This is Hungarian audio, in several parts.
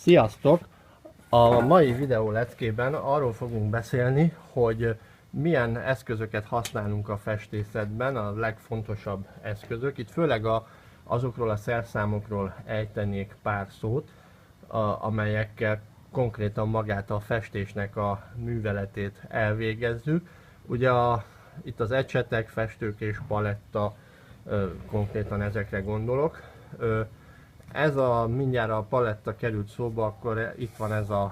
Sziasztok! A mai videó leckében arról fogunk beszélni, hogy milyen eszközöket használunk a festészetben, a legfontosabb eszközök. Itt főleg azokról a szerszámokról ejtenék pár szót, amelyekkel konkrétan magát a festésnek a műveletét elvégezzük. Ugye itt az ecsetek, festőkés, paletta, konkrétan ezekre gondolok. Mindjárt a paletta került szóba, akkor itt van ez az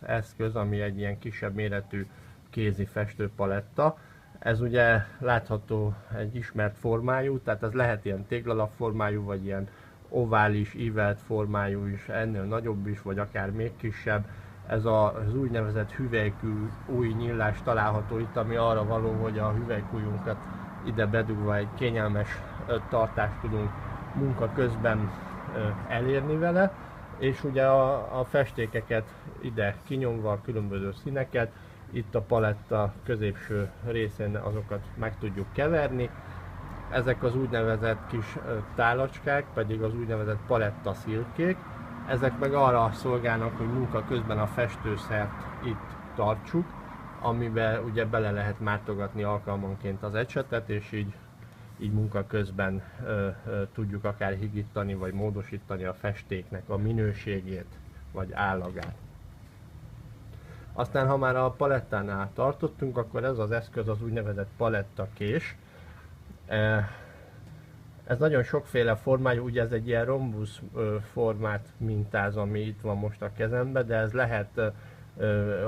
eszköz, ami egy ilyen kisebb méretű kézi festőpaletta. Ez ugye látható egy ismert formájú, tehát ez lehet ilyen téglalap formájú, vagy ilyen ovális, ívelt formájú is, ennél nagyobb is, vagy akár még kisebb. Ez az úgynevezett hüvelykű új nyílás található itt, ami arra való, hogy a hüvelykujjunkat ide bedugva egy kényelmes tartást tudunk munka közben elérni vele, és ugye a festékeket ide kinyomva, a különböző színeket, itt a paletta középső részén azokat meg tudjuk keverni. Ezek az úgynevezett kis tálacskák, pedig az úgynevezett paletta szilkék. Ezek meg arra szolgálnak, hogy munka közben a festőszert itt tartsuk, amiben ugye bele lehet mártogatni alkalmanként az ecsetet, és így munka közben tudjuk akár higítani vagy módosítani a festéknek a minőségét vagy állagát. Aztán ha már a palettánál tartottunk, akkor ez az eszköz az úgynevezett palettakés. Ez nagyon sokféle formájú, ugye ez egy ilyen rombusz formát mintáz, ami itt van most a kezemben, de ez lehet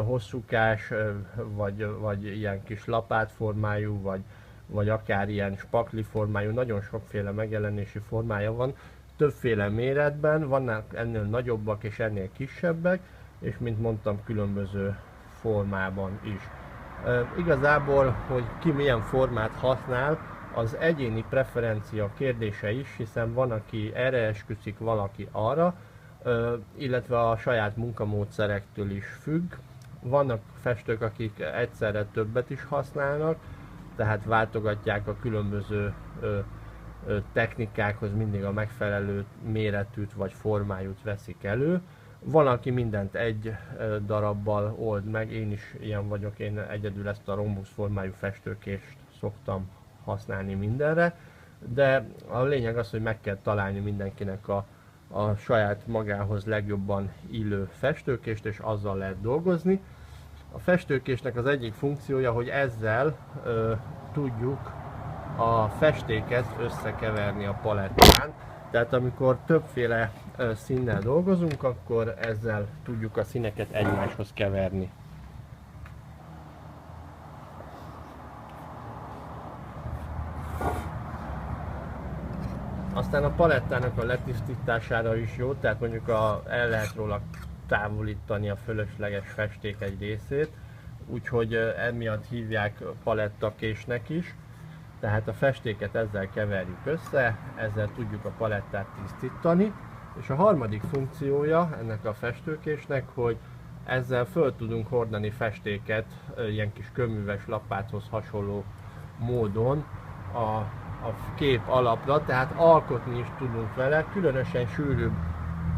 hosszúkás, vagy ilyen kis lapátformájú, vagy akár ilyen spakli formájú, nagyon sokféle megjelenési formája van, többféle méretben, vannak ennél nagyobbak és ennél kisebbek, és mint mondtam, különböző formában is. Igazából, hogy ki milyen formát használ, az egyéni preferencia kérdése is, hiszen van, aki erre esküszik, valaki arra, illetve a saját munkamódszerektől is függ. Vannak festők, akik egyszerre többet is használnak, tehát váltogatják a különböző technikákhoz mindig a megfelelő méretűt vagy formájút veszik elő. Van, aki mindent egy darabbal old meg, én is ilyen vagyok, én egyedül ezt a rombusz formájú festőkést szoktam használni mindenre, de a lényeg az, hogy meg kell találni mindenkinek a saját magához legjobban illő festőkést, és azzal lehet dolgozni. A festőkésnek az egyik funkciója, hogy ezzel tudjuk a festéket összekeverni a palettán. Tehát amikor többféle színnel dolgozunk, akkor ezzel tudjuk a színeket egymáshoz keverni. Aztán a palettának a letisztítására is jó, tehát mondjuk el lehet róla távolítani a fölösleges festék egy részét, úgyhogy emiatt hívják palettakésnek is. Tehát a festéket ezzel keverjük össze, ezzel tudjuk a palettát tisztítani. És a harmadik funkciója ennek a festőkésnek, hogy ezzel föl tudunk hordani festéket ilyen kis kőműves lapáthoz hasonló módon a kép alapra, tehát alkotni is tudunk vele, különösen sűrűbb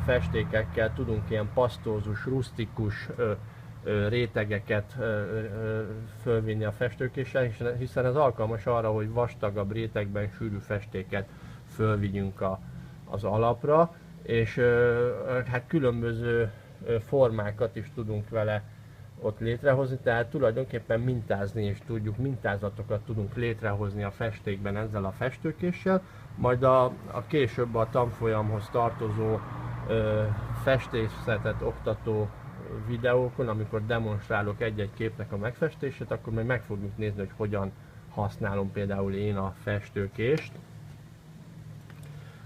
festékekkel tudunk ilyen pasztózus, rusztikus rétegeket fölvinni a festőkéssel, hiszen ez alkalmas arra, hogy vastagabb rétegben sűrű festéket fölvigyünk az alapra, és hát különböző formákat is tudunk vele ott létrehozni, tehát tulajdonképpen mintázni is tudjuk, mintázatokat tudunk létrehozni a festékben ezzel a festőkéssel, majd a később a tanfolyamhoz tartozó festészetet oktató videókon, amikor demonstrálok egy-egy képnek a megfestését, akkor meg fogjuk nézni, hogy hogyan használom például én a festőkést.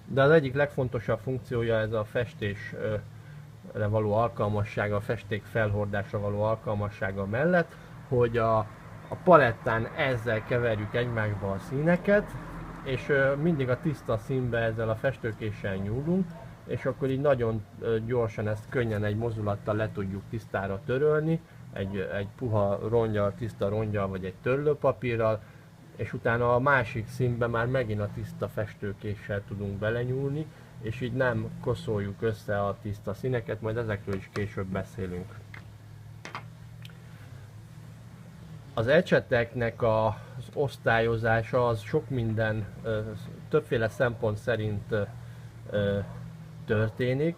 De az egyik legfontosabb funkciója ez a festésre való alkalmassága, a festék felhordásra való alkalmassága mellett, hogy a palettán ezzel keverjük egymásba a színeket, és mindig a tiszta színbe ezzel a festőkéssel nyúlunk, és akkor így nagyon gyorsan ezt könnyen egy mozdulattal le tudjuk tisztára törölni, egy puha rongyal, tiszta rongyal vagy egy törlőpapírral, és utána a másik színbe már megint a tiszta festőkéssel tudunk belenyúlni, és így nem koszoljuk össze a tiszta színeket, majd ezekről is később beszélünk. Az ecseteknek az osztályozása az sok minden, többféle szempont szerint történik.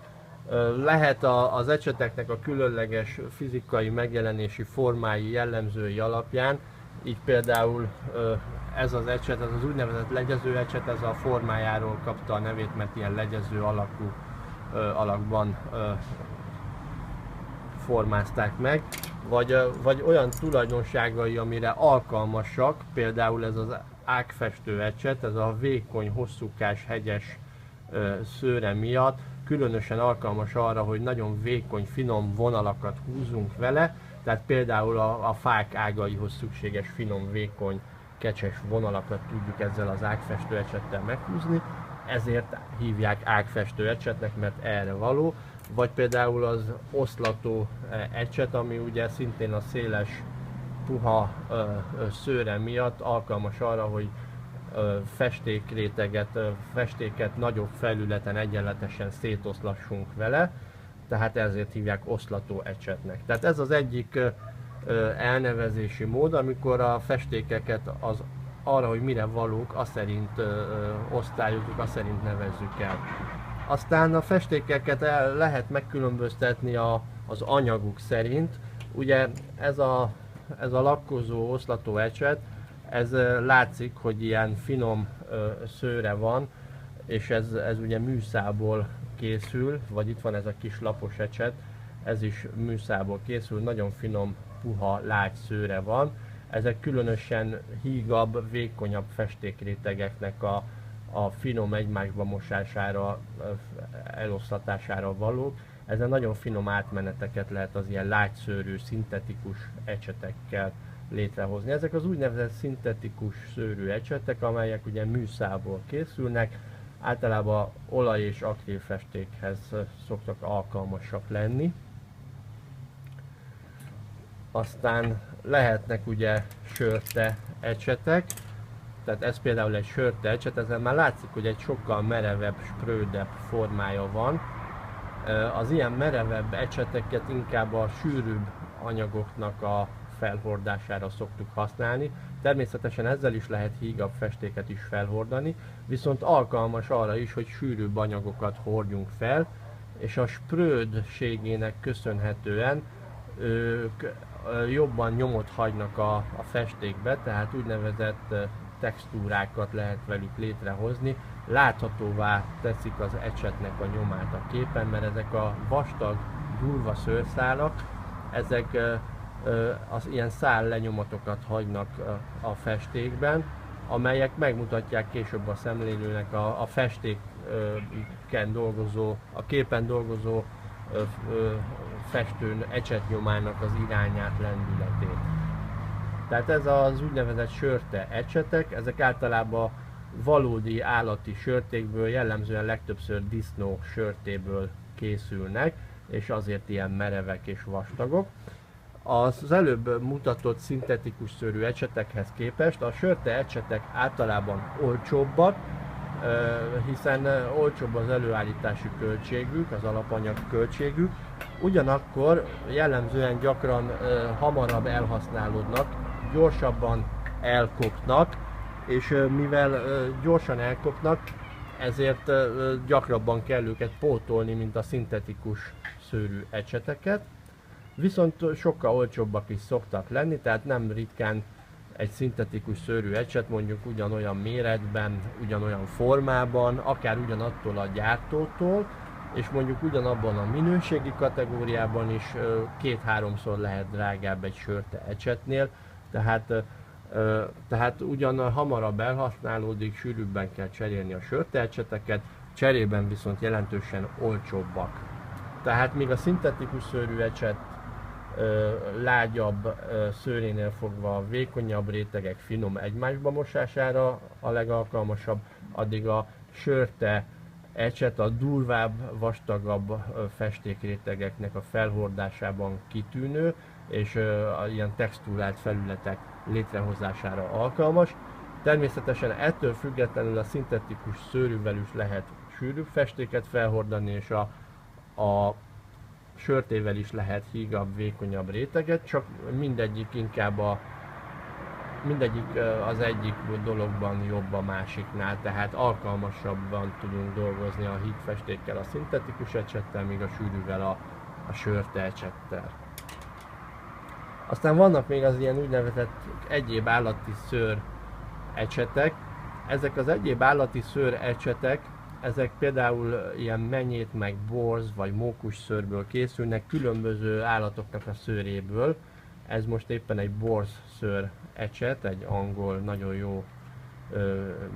Lehet az ecseteknek a különleges fizikai megjelenési formái, jellemzői alapján, így például ez az ecset, ez az úgynevezett legyező ecset, ez a formájáról kapta a nevét, mert ilyen legyező alakban formázták meg, vagy olyan tulajdonságai, amire alkalmasak, például ez az ágfestő ecset, ez a vékony, hosszúkás, hegyes szőre miatt különösen alkalmas arra, hogy nagyon vékony, finom vonalakat húzunk vele, tehát például a fák ágaihoz szükséges finom, vékony, kecses vonalakat tudjuk ezzel az ágfestő ecsettel meghúzni, ezért hívják ágfestő ecsetnek, mert erre való. Vagy például az oszlató ecset, ami ugye szintén a széles, puha szőre miatt alkalmas arra, hogy festéket nagyobb felületen egyenletesen szétoszlassunk vele, tehát ezért hívják oszlató ecsetnek. Tehát ez az egyik elnevezési mód, amikor a festékeket arra, hogy mire valók, azt szerint osztályozunk, azt szerint nevezzük el. Aztán a festékeket lehet megkülönböztetni az anyaguk szerint. Ugye ez a lakkozó oszlató ecset, ez látszik, hogy ilyen finom szőre van, és ez ugye műszából készül, vagy itt van ez a kis lapos ecset, ez is műszából készül, nagyon finom, puha, lágy szőre van. Ezek különösen hígabb, vékonyabb festékrétegeknek a finom egymásba mosására, eloszlatására valók. Ezen nagyon finom átmeneteket lehet az ilyen lágyszőrű, szintetikus ecsetekkel létrehozni. Ezek az úgynevezett szintetikus szőrű ecsetek, amelyek ugye műszából készülnek, általában olaj- és akrilfestékhez szoktak alkalmasak lenni. Aztán lehetnek ugye sörte ecsetek, tehát ez például egy sörte ecset, ezen már látszik, hogy egy sokkal merevebb, sprödebb formája van. Az ilyen merevebb ecseteket inkább a sűrűbb anyagoknak a felhordására szoktuk használni. Természetesen ezzel is lehet hígabb festéket is felhordani, viszont alkalmas arra is, hogy sűrűbb anyagokat hordjunk fel, és a sprödségének köszönhetően ők jobban nyomot hagynak a festékbe, tehát úgynevezett textúrákat lehet velük létrehozni, láthatóvá teszik az ecsetnek a nyomát a képen, mert ezek a vastag, durva szőrszálak, ezek az ilyen szál lenyomatokat hagynak a festékben, amelyek megmutatják később a szemlélőnek a festéken dolgozó, a képen dolgozó festőn ecsetnyomának az irányát, lendületét. Tehát ez az úgynevezett sörte ecsetek, ezek általában valódi állati sörtékből, jellemzően legtöbbször disznó sörtéből készülnek, és azért ilyen merevek és vastagok. Az előbb mutatott szintetikus szőrű ecsetekhez képest a sörte ecsetek általában olcsóbbak, hiszen olcsóbb az előállítási költségük, az alapanyag költségük, ugyanakkor jellemzően gyakran hamarabb elhasználódnak, gyorsabban elkopnak, és mivel gyorsan elkopnak, ezért gyakrabban kell őket pótolni, mint a szintetikus szőrű ecseteket. Viszont sokkal olcsóbbak is szoktak lenni, tehát nem ritkán egy szintetikus szőrű ecset mondjuk ugyanolyan méretben, ugyanolyan formában, akár ugyanattól a gyártótól, és mondjuk ugyanabban a minőségi kategóriában is két-háromszor lehet drágább egy sörte ecsetnél, tehát ugyan hamarabb elhasználódik, sűrűbben kell cserélni a sörte ecseteket, cserében viszont jelentősen olcsóbbak. Tehát míg a szintetikus szőrű ecset lágyabb szőrénél fogva vékonyabb rétegek finom egymásba mosására a legalkalmasabb, addig a sörte ecset a durvább, vastagabb festékrétegeknek a felhordásában kitűnő, és ilyen textúrált felületek létrehozására alkalmas. Természetesen ettől függetlenül a szintetikus szőrűvel is lehet sűrűbb festéket felhordani, és a sörtével is lehet hígabb, vékonyabb réteget, csak mindegyik inkább mindegyik az egyik dologban jobb a másiknál, tehát alkalmasabban tudunk dolgozni a híg festékkel, a szintetikus ecsettel, míg a sűrűvel a sörte ecsettel. Aztán vannak még az ilyen úgynevezett egyéb állati szőr ecsetek. Ezek az egyéb állati szőr ecsetek, ezek például ilyen menyét, meg borz vagy mókus szőrből készülnek, különböző állatoknak a szőréből. Ez most éppen egy borz szőr ecset, egy angol, nagyon jó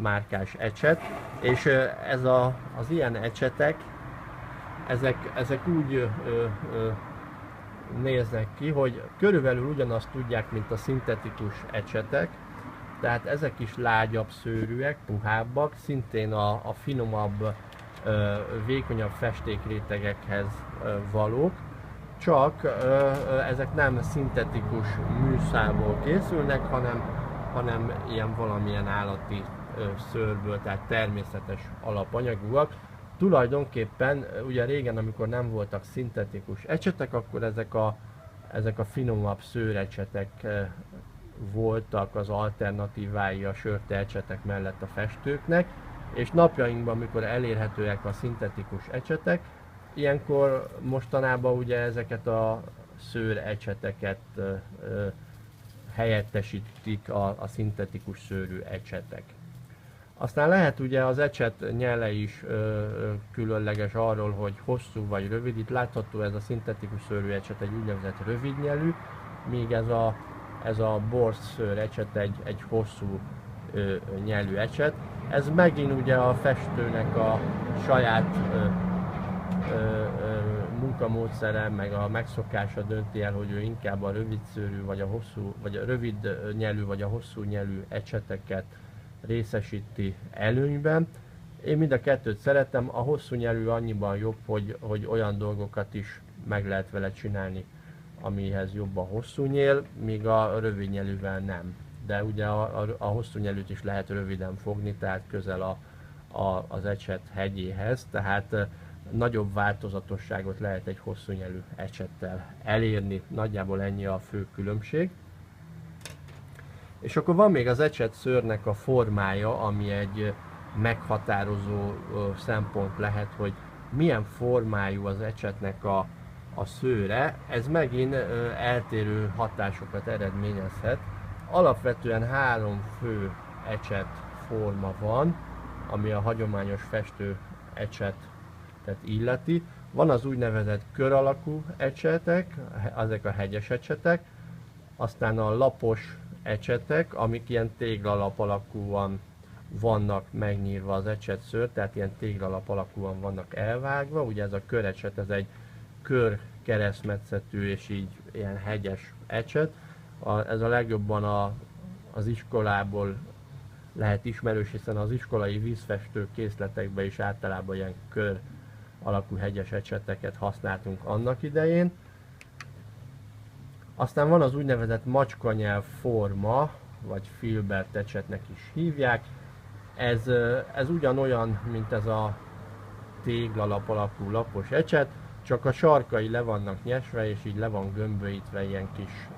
márkás ecset, és az ilyen ecsetek, ezek úgy néznek ki, hogy körülbelül ugyanazt tudják, mint a szintetikus ecsetek, tehát ezek is lágyabb szőrűek, puhábbak, szintén a finomabb, vékonyabb festékrétegekhez valók, csak ezek nem szintetikus műszálból készülnek, hanem ilyen valamilyen állati szőrből, tehát természetes alapanyagúak. Tulajdonképpen ugye régen, amikor nem voltak szintetikus ecsetek, akkor ezek a finomabb szőrecsetek voltak az alternatívái a sörte ecsetek mellett a festőknek, és napjainkban, amikor elérhetőek a szintetikus ecsetek, ilyenkor mostanában ugye ezeket a szőr ecseteket helyettesítik a szintetikus szőrű ecsetek. Aztán lehet ugye az ecset nyele is különleges arról, hogy hosszú vagy rövid. Itt látható ez a szintetikus szőrű ecset egy úgynevezett rövid nyelű, míg ez a borz szőr ecset egy hosszú nyelű ecset. Ez megint ugye a festőnek a saját munkamódszere, meg a megszokása dönti el, hogy ő inkább a rövid szőrű, vagy a rövid nyelű, vagy a hosszú nyelű ecseteket részesíti előnyben. Én mind a kettőt szeretem, a hosszú nyelű annyiban jobb, hogy olyan dolgokat is meg lehet vele csinálni, amihez jobb a hosszú nyél, míg a rövid nyelűvel nem. De ugye a hosszú nyelűt is lehet röviden fogni, tehát közel az ecset hegyéhez, tehát nagyobb változatosságot lehet egy hosszú nyelű ecsettel elérni, nagyjából ennyi a fő különbség. És akkor van még az ecset szőrnek a formája, ami egy meghatározó szempont lehet, hogy milyen formájú az ecsetnek a szőre. Ez megint eltérő hatásokat eredményezhet. Alapvetően 3 fő ecset forma van, ami a hagyományos festő ecsetet illeti. Van az úgynevezett kör alakú ecsetek, ezek a hegyes ecsetek, aztán a lapos ecsetek, amik ilyen téglalap alakúan vannak megnyírva az ecsetszőr, tehát ilyen téglalap alakúan vannak elvágva. Ugye ez a körecset, ez egy kör keresztmetszetű és így ilyen hegyes ecset. Ez a legjobban az iskolából lehet ismerős, hiszen az iskolai vízfestő készletekben is általában ilyen kör alakú hegyes ecseteket használtunk annak idején. Aztán van az úgynevezett macskanyelv forma, vagy filbert ecsetnek is hívják. Ez ugyanolyan, mint ez a téglalap alakú lapos ecset, csak a sarkai le vannak nyesve, és így le van gömbölyítve ilyen kis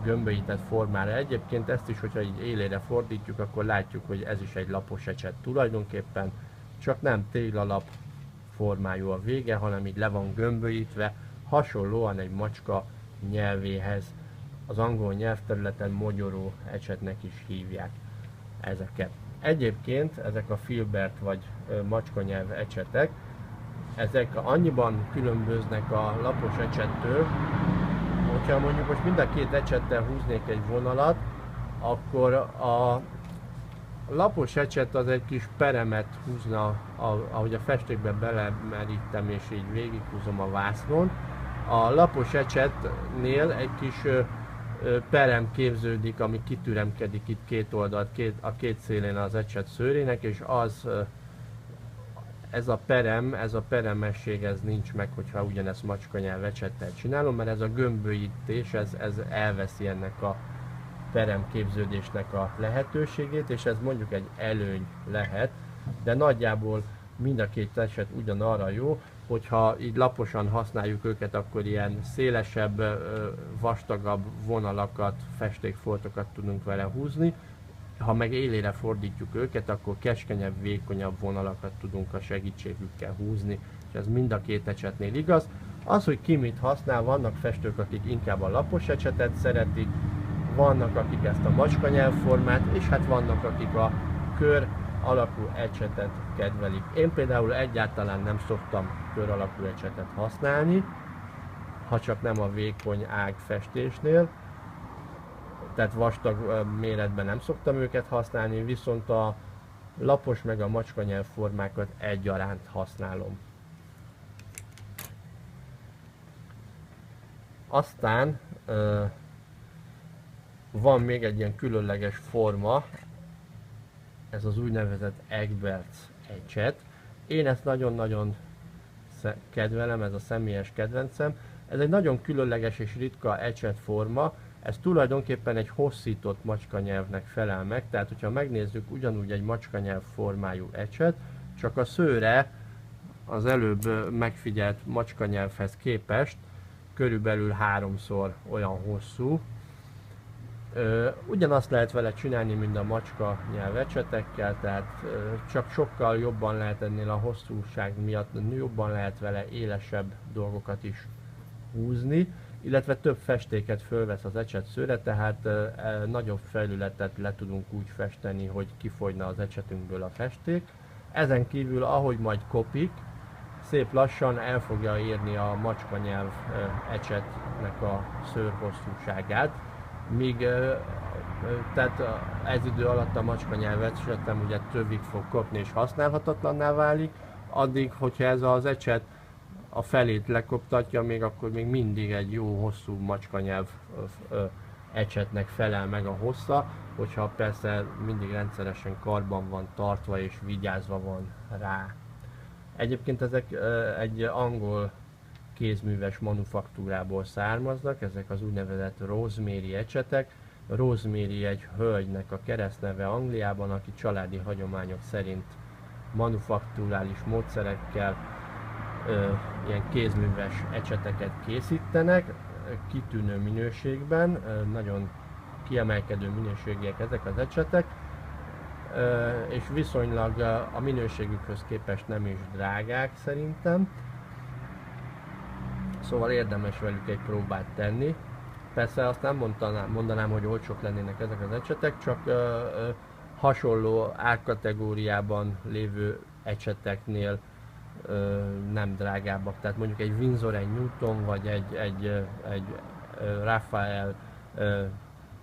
gömbölyített formára. Egyébként ezt is, hogyha így élére fordítjuk, akkor látjuk, hogy ez is egy lapos ecset tulajdonképpen, csak nem téglalap formájú a vége, hanem így le van gömbölyítve, hasonlóan egy macska nyelvéhez. Az angol nyelvterületen mogyoró ecsetnek is hívják ezeket. Egyébként ezek a filbert vagy macskanyelv ecsetek, ezek annyiban különböznek a lapos ecsettől, hogyha mondjuk most mind a két ecsettel húznék egy vonalat, akkor a lapos ecset az egy kis peremet húzna, ahogy a festékben belemerítem és így végighúzom a vásznon. A lapos ecsetnél egy kis perem képződik, ami kitüremkedik itt két oldalt, a két szélén az ecset szőrének, és ez a peremesség ez nincs meg, hogyha ugyanezt macskanyelv ecsettel csinálom, mert ez a gömbölyítés, ez elveszi ennek a perem képződésnek a lehetőségét, és ez mondjuk egy előny lehet, de nagyjából mind a két ecset ugyanarra jó, hogyha így laposan használjuk őket, akkor ilyen szélesebb, vastagabb vonalakat, festékfoltokat tudunk vele húzni. Ha meg élére fordítjuk őket, akkor keskenyebb, vékonyabb vonalakat tudunk a segítségükkel húzni, és ez mind a két ecsetnél igaz. Az, hogy ki mit használ, vannak festők, akik inkább a lapos ecsetet szeretik, vannak, akik ezt a macskanyelvformát, és hát vannak, akik a kör alakú ecsetet kedvelik. Én például egyáltalán nem szoktam kör alakú ecsetet használni, ha csak nem a vékony ág festésnél, tehát vastag méretben nem szoktam őket használni, viszont a lapos meg a macskanyelvformákat egyaránt használom. Aztán van még egy ilyen különleges forma, ez az úgynevezett Egberts ecset. Én ezt nagyon-nagyon kedvelem, ez a személyes kedvencem. Ez egy nagyon különleges és ritka ecsetforma, ez tulajdonképpen egy hosszított macskanyelvnek felel meg, tehát hogyha megnézzük, ugyanúgy egy macskanyelv formájú ecset, csak a szőre az előbb megfigyelt macskanyelvhez képest körülbelül 3-szor olyan hosszú. Ugyanazt lehet vele csinálni, mint a macska nyelvecsetekkel, tehát csak sokkal jobban lehet ennél a hosszúság miatt, jobban lehet vele élesebb dolgokat is húzni, illetve több festéket fölvesz az ecset szőre, tehát nagyobb felületet le tudunk úgy festeni, hogy kifogyna az ecsetünkből a festék. Ezen kívül, ahogy majd kopik, szép lassan el fogja érni a macskanyelv ecsetnek a szőrhosszúságát, míg tehát ez idő alatt a macskanyelv ecsetem ugye tövig fog kopni és használhatatlanná válik, addig, hogyha ez az ecset a felét lekoptatja, még akkor még mindig egy jó hosszú macskanyelv ecsetnek felel meg a hossza, hogyha persze mindig rendszeresen karban van tartva és vigyázva van rá. Egyébként ezek egy angol kézműves manufaktúrából származnak, ezek az úgynevezett Rosemary ecsetek. Rosemary egy hölgynek a keresztneve Angliában, aki családi hagyományok szerint manufakturális módszerekkel ilyen kézműves ecseteket készítenek, kitűnő minőségben, nagyon kiemelkedő minőségiek ezek az ecsetek, és viszonylag a minőségükhöz képest nem is drágák szerintem. Szóval érdemes velük egy próbát tenni. Persze azt nem mondanám, hogy olcsók lennének ezek az ecsetek, csak hasonló árkategóriában lévő ecseteknél nem drágábbak. Tehát mondjuk egy Winsor, egy Newton, vagy egy Raphael,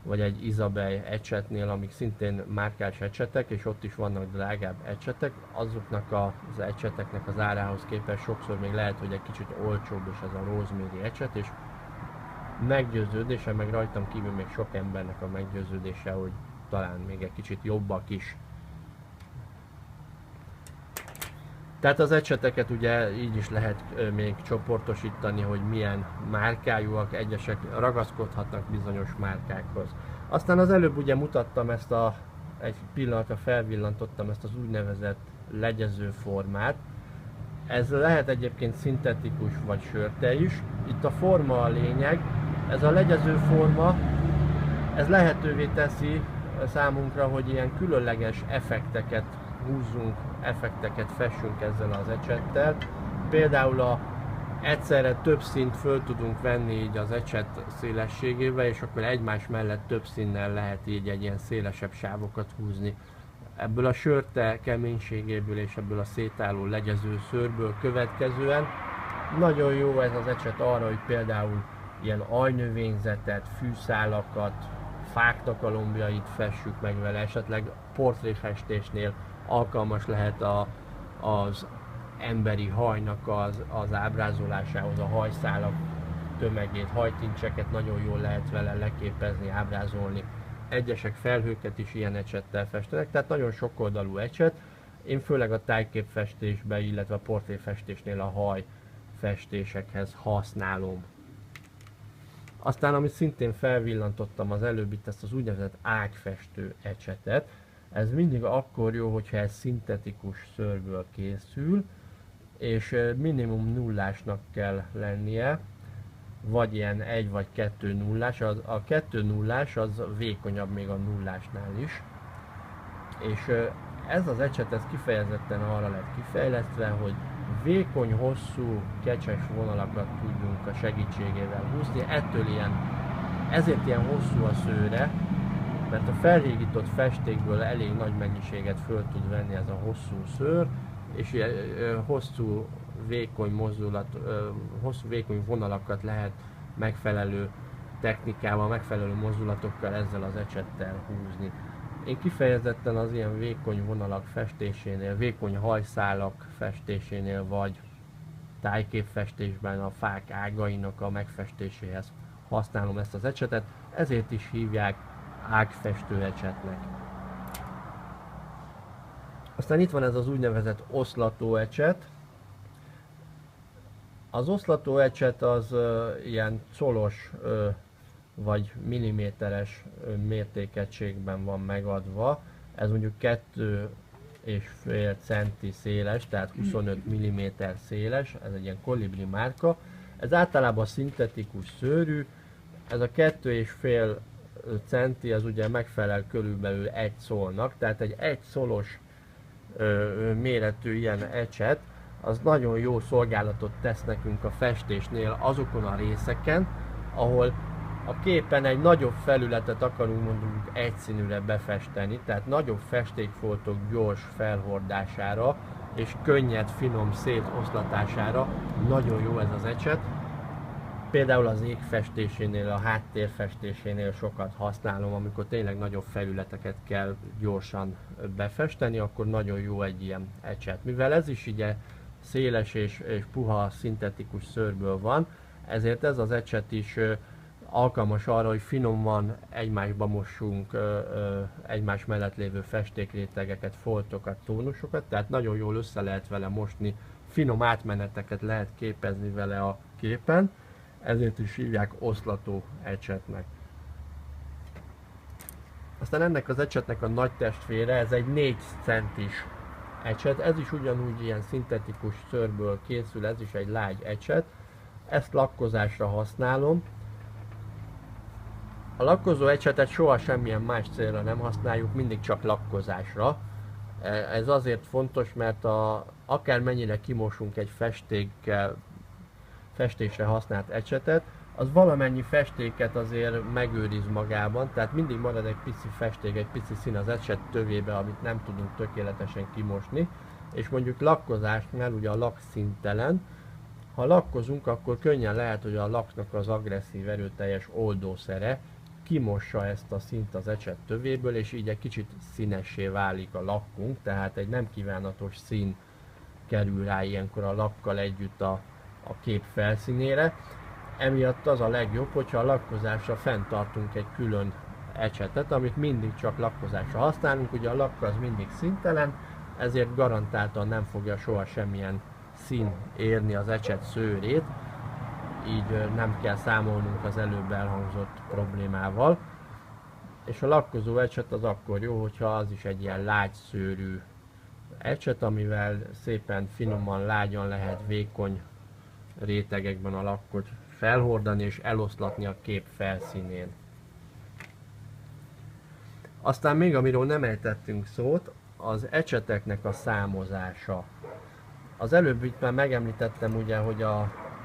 vagy egy Isabel ecsetnél, amik szintén márkás ecsetek, és ott is vannak drágább ecsetek, azoknak az ecseteknek az árához képest sokszor még lehet, hogy egy kicsit olcsóbb is ez a Rosemary ecset, és meggyőződése, meg rajtam kívül még sok embernek a meggyőződése, hogy talán még egy kicsit jobbak is. Tehát az ecseteket ugye így is lehet még csoportosítani, hogy milyen márkájúak, egyesek ragaszkodhatnak bizonyos márkákhoz. Aztán az előbb ugye mutattam egy pillanatra felvillantottam ezt az úgynevezett legyező formát. Ez lehet egyébként szintetikus vagy sörte is. Itt a forma a lényeg. Ez a legyező forma, ez lehetővé teszi számunkra, hogy ilyen különleges effekteket húzzunk, effekteket fessünk ezzel az ecsettel. Például egyszerre több színt föl tudunk venni így az ecset szélességével, és akkor egymás mellett több színnel lehet így egy ilyen szélesebb sávokat húzni. Ebből a sörte keménységéből és ebből a szétálló legyező szőrből következően nagyon jó ez az ecset arra, hogy például ilyen ajnövényzetet, fűszálakat, fáknak a lombjait fessük meg vele, esetleg portréfestésnél alkalmas lehet az emberi hajnak az ábrázolásához, a hajszálak tömegét, hajtincseket nagyon jól lehet vele leképezni, ábrázolni. Egyesek felhőket is ilyen ecsettel festenek, tehát nagyon sokoldalú ecset. Én főleg a tájképfestésben, illetve a portréfestésnél a hajfestésekhez használom. Aztán, amit szintén felvillantottam az előbb, itt ezt az úgynevezett ágfestő ecsetet. Ez mindig akkor jó, hogyha ez szintetikus szőrből készül, és minimum nullásnak kell lennie, vagy ilyen 1 vagy 2 nullás. A 2 nullás az vékonyabb még a nullásnál is. És ez az ecset ez kifejezetten arra lett kifejlesztve, hogy vékony, hosszú, kecses vonalakat tudjunk a segítségével húzni. Ezért ilyen hosszú a szőre, mert a felhígított festékből elég nagy mennyiséget föl tud venni ez a hosszú szőr, és ilyen hosszú, vékony vonalakat lehet megfelelő technikával, megfelelő mozdulatokkal ezzel az ecsettel húzni. Én kifejezetten az ilyen vékony vonalak festésénél, vékony hajszálak festésénél, vagy tájképfestésben a fák ágainak a megfestéséhez használom ezt az ecsetet, ezért is hívják ágfestő ecsetnek. Aztán itt van ez az úgynevezett oszlató ecset. Az oszlató ecset az ilyen colos vagy milliméteres mértékegységben van megadva. Ez mondjuk 2,5 cm széles, tehát 25 mm széles, ez egy ilyen kolibri márka. Ez általában szintetikus szőrű, ez a 2,5 cm az ugye megfelel körülbelül 1 szolnak, tehát egy 1 szolos méretű ilyen ecset, az nagyon jó szolgálatot tesz nekünk a festésnél azokon a részeken, ahol a képen egy nagyobb felületet akarunk mondjuk egyszínűre befesteni, tehát nagyobb festékfoltok gyors felhordására és könnyed, finom szétoszlatására nagyon jó ez az ecset. Például az ég festésénél, a háttér festésénél sokat használom, amikor tényleg nagyobb felületeket kell gyorsan befesteni, akkor nagyon jó egy ilyen ecset. Mivel ez is ugye széles és puha szintetikus szőrből van, ezért ez az ecset is alkalmas arra, hogy finoman egymásba mossunk egymás mellett lévő festékrétegeket, foltokat, tónusokat, tehát nagyon jól össze lehet vele mosni, finom átmeneteket lehet képezni vele a képen, ezért is hívják oszlató ecsetnek. Aztán ennek az ecsetnek a nagy testvére, ez egy 4 centis ecset, ez is ugyanúgy ilyen szintetikus szőrből készül, ez is egy lágy ecset, ezt lakkozásra használom. A lakkozó ecsetet soha semmilyen más célra nem használjuk, mindig csak lakkozásra. Ez azért fontos, mert akármennyire kimosunk egy festésre használt ecsetet, az valamennyi festéket azért megőriz magában, tehát mindig marad egy pici festék, egy pici szín az ecset tövébe, amit nem tudunk tökéletesen kimosni, és mondjuk lakkozásnál ugye a lak színtelen, ha lakkozunk, akkor könnyen lehet, hogy a laknak az agresszív, erőteljes oldószere kimossa ezt a színt az ecset tövéből, és így egy kicsit színessé válik a lakkunk, tehát egy nem kívánatos szín kerül rá ilyenkor a lakkal együtt a kép felszínére. Emiatt az a legjobb, hogyha a lakkozásra fenntartunk egy külön ecsetet, amit mindig csak lakkozásra használunk, ugye a lakk az mindig színtelen, ezért garantáltan nem fogja soha semmilyen szín érni az ecset szőrét, így nem kell számolnunk az előbb elhangzott problémával. És a lakkozó ecset az akkor jó, hogyha az is egy ilyen lágy szőrű ecset, amivel szépen finoman, lágyan lehet vékony rétegekben a lakkot felhordani és eloszlatni a kép felszínén. Aztán még amiről nem ejtettünk szót, az ecseteknek a számozása. Az előbb itt már megemlítettem ugye, hogy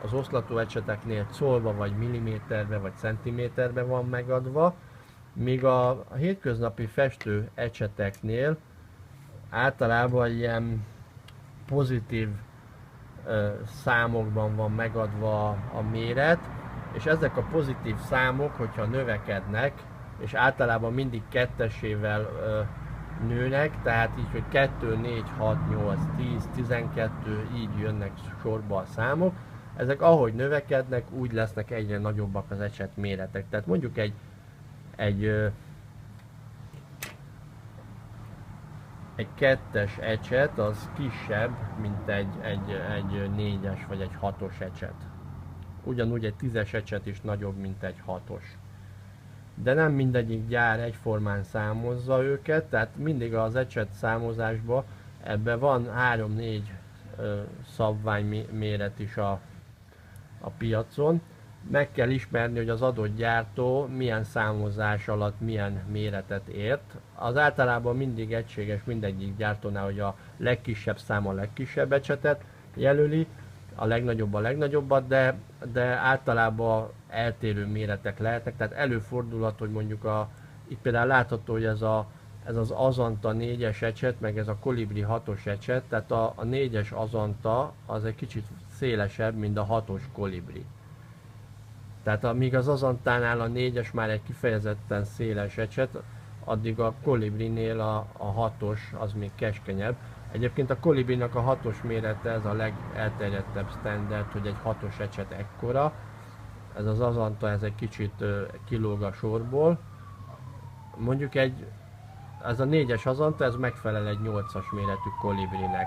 az oszlató ecseteknél colba vagy milliméterbe vagy centiméterbe van megadva, míg a hétköznapi festő ecseteknél általában ilyen pozitív számokban van megadva a méret, és ezek a pozitív számok, hogyha növekednek, és általában mindig kettesével nőnek, tehát így, hogy 2, 4, 6, 8, 10, 12, így jönnek sorba a számok. Ezek ahogy növekednek, úgy lesznek egyre nagyobbak az ecset méretek. Tehát mondjuk egy kettes ecset az kisebb, mint egy 4-es vagy egy 6-os ecset. Ugyanúgy egy 10-es ecset is nagyobb, mint egy 6-os. de nem mindegyik gyár egyformán számozza őket, tehát mindig az ecset számozásban ebben van 3-4 szabvány méret is a piacon. Meg kell ismerni, hogy az adott gyártó milyen számozás alatt milyen méretet ért. Az általában mindig egységes mindegyik gyártónál, hogy a legkisebb szám a legkisebb ecsetet jelöli, a legnagyobb a legnagyobbat, de általában eltérő méretek lehetnek, tehát előfordulhat, hogy mondjuk itt például látható, hogy ez az Azanta 4-es ecset, meg ez a Kolibri 6-os ecset, tehát a 4-es Azanta az egy kicsit szélesebb, mint a 6-os Kolibri. Tehát amíg az Azantánál a 4-es már egy kifejezetten széles ecset, addig a Kolibrinél a 6-os az még keskenyebb. Egyébként a Kolibrinak a 6-os mérete ez a legelterjedtebb standard, hogy egy 6-os ecset ekkora. Ez az Azanta ez egy kicsit kilóg a sorból. Mondjuk ez a 4-es Azanta ez megfelel egy 8-as méretű Kolibrinek.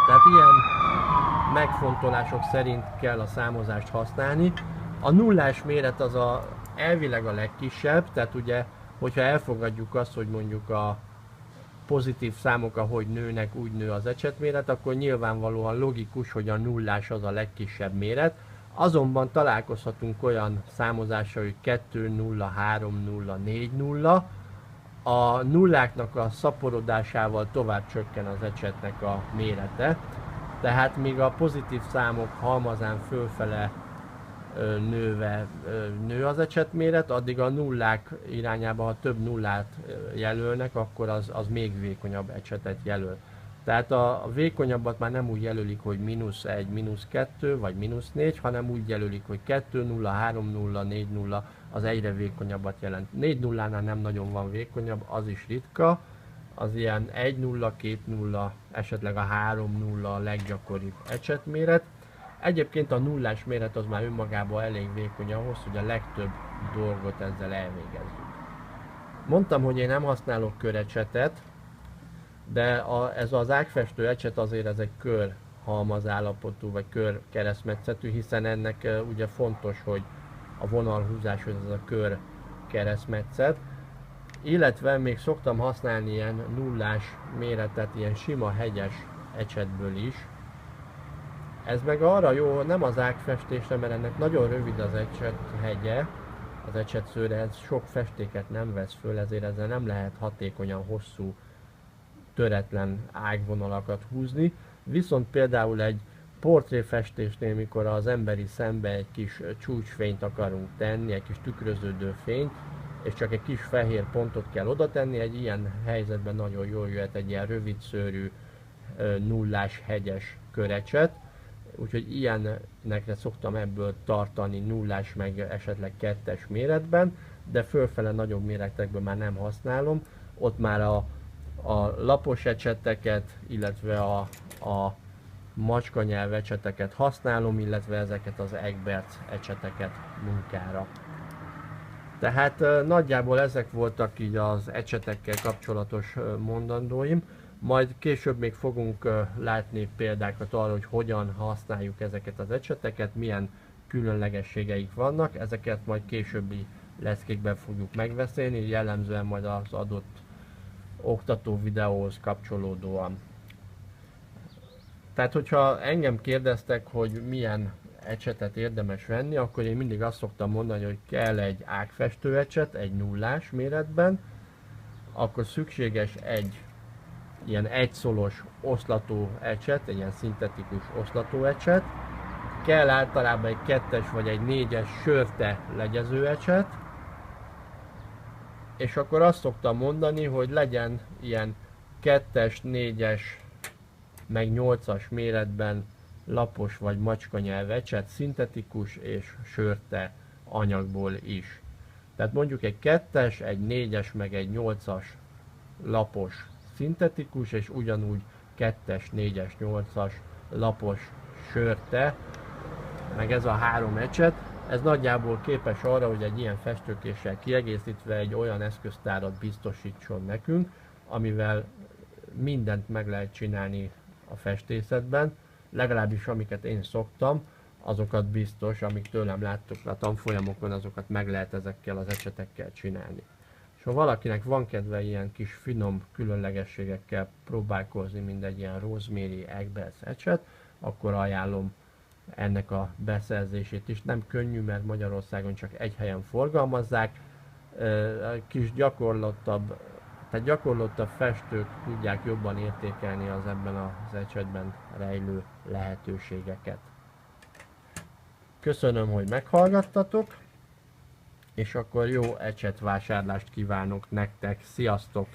Tehát ilyen megfontolások szerint kell a számozást használni. A nullás méret az elvileg a legkisebb, tehát ugye, hogyha elfogadjuk azt, hogy mondjuk a pozitív számok, ahogy nőnek, úgy nő az ecsetméret, akkor nyilvánvalóan logikus, hogy a nullás az a legkisebb méret. Azonban találkozhatunk olyan számozással, hogy 2 0, 3 0, 4 0. A nulláknak a szaporodásával tovább csökken az ecsetnek a mérete. Tehát míg a pozitív számok halmazán fölfele nő az ecsetméret, addig a nullák irányába, ha több nullát jelölnek, akkor az még vékonyabb ecsetet jelöl. Tehát a vékonyabbat már nem úgy jelölik, hogy -1, -2 vagy -4, hanem úgy jelölik, hogy 2 0, 3 0, 4 0, az egyre vékonyabbat jelent. 4 nullánál nem nagyon van vékonyabb, az is ritka. Az ilyen 1 0, 2 0, esetleg a 3 0 a leggyakoribb ecsetméret. Egyébként a nullás méret az már önmagában elég vékony ahhoz, hogy a legtöbb dolgot ezzel elvégezzük. Mondtam, hogy én nem használok körecsetet, de ez az ágfestő ecset azért ez egy kör halmazállapotú vagy kör keresztmetszetű, hiszen ennek ugye fontos, hogy a vonalhúzáshoz ez a kör keresztmetszet. Illetve még szoktam használni ilyen nullás méretet, ilyen sima hegyes ecsetből is. Ez meg arra jó, nem az ágfestésre, mert ennek nagyon rövid az ecset hegye, az ecsetszőre, ez sok festéket nem vesz föl, ezért ezzel nem lehet hatékonyan hosszú, töretlen ágvonalakat húzni. Viszont például egy portréfestésnél, mikor az emberi szembe egy kis csúcsfényt akarunk tenni, egy kis tükröződő fényt, és csak egy kis fehér pontot kell oda tenni, egy ilyen helyzetben nagyon jól jöhet egy ilyen rövidszőrű, nullás, hegyes körecset. Úgyhogy ilyenekre szoktam ebből tartani nullás, meg esetleg 2-es méretben, de fölfele nagyobb méretekben már nem használom. Ott már a lapos ecseteket, illetve a macskanyelv ecseteket használom, illetve ezeket az Egberts ecseteket munkára. Tehát nagyjából ezek voltak így az ecsetekkel kapcsolatos mondandóim. Majd később még fogunk látni példákat arra, hogy hogyan használjuk ezeket az ecseteket, milyen különlegességeik vannak. Ezeket majd későbbi leckékben fogjuk megbeszélni, jellemzően majd az adott oktató videóhoz kapcsolódóan. Tehát, hogyha engem kérdeztek, hogy milyen ecsetet érdemes venni, akkor én mindig azt szoktam mondani, hogy kell egy ágfestő ecset, egy nullás méretben, akkor szükséges egy ilyen egyszolos oszlató ecset, egy ilyen szintetikus oszlató ecset, kell általában egy 2-es vagy egy 4-es sörte legyező ecset, és akkor azt szoktam mondani, hogy legyen ilyen 2-es, 4-es, meg 8-as méretben lapos vagy macskanyelv ecset, szintetikus és sörte anyagból is. Tehát mondjuk egy 2-es, egy 4-es, meg egy 8-as lapos szintetikus, és ugyanúgy 2-es, 4-es, 8-as lapos sörte, meg ez a 3 ecset, ez nagyjából képes arra, hogy egy ilyen festőkéssel kiegészítve egy olyan eszköztárat biztosítson nekünk, amivel mindent meg lehet csinálni a festészetben, legalábbis amiket én szoktam. azokat biztos, amik tőlem láttok a tanfolyamokon, azokat meg lehet ezekkel az ecsetekkel csinálni. És ha valakinek van kedve ilyen kis finom különlegességekkel próbálkozni, mint egy ilyen rosemary eggbells ecset, akkor ajánlom ennek a beszerzését is. Nem könnyű, mert Magyarországon csak egy helyen forgalmazzák. Kis tehát gyakorlottabb festők tudják jobban értékelni az ebben az ecsetben rejlő lehetőségeket. Köszönöm, hogy meghallgattatok, és akkor jó ecsetvásárlást kívánok nektek. Sziasztok!